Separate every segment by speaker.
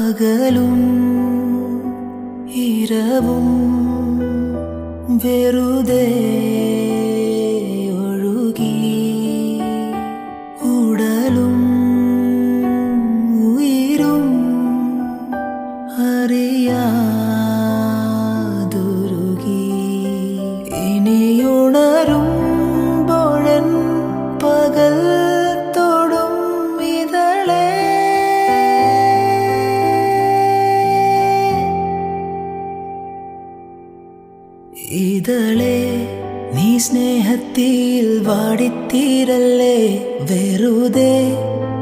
Speaker 1: പകലും ഇരവും വെറുതെ ഒഴുകി ഉടലും ഉയിരും അറിയാതുരുകി ഇനിയുണരുമ്പോഴൻ പകൽ തൊടും ഇതളേ ഇതളേ നീ സ്നേഹത്തിൽ വാടിത്തീരല്ലേ വെറുതെ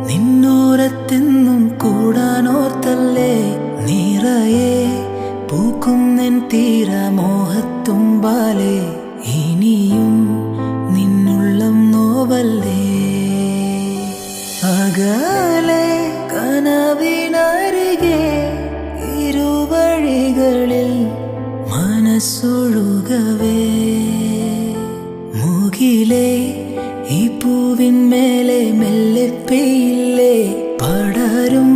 Speaker 1: നിന്നോരത്തെന്നും കൂടാനോർത്തല്ലേ നിറയെ പൂക്കുന്നെൻ തീരമോഹത്തുമ്പാലേ ഇനിയും നിന്നുള്ളം നോവല്ലേ അകലെ കനവിനരികെ ഇരുവഴികളിൽ മനസ്സൊഴുകവേ മുകിലേ ഈ പൂവിന്മേലെ മെല്ലെ പെയ്യില്ലേ പടരും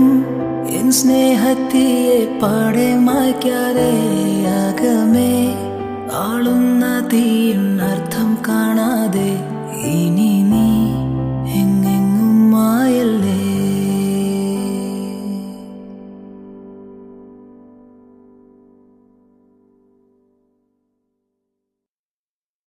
Speaker 1: എൻ സ്നേഹത്തിയെ പാടെ മായ്ക്കാതെ അകമേ ആളുന്ന തീയിൻ അർത്ഥം കാണാതെ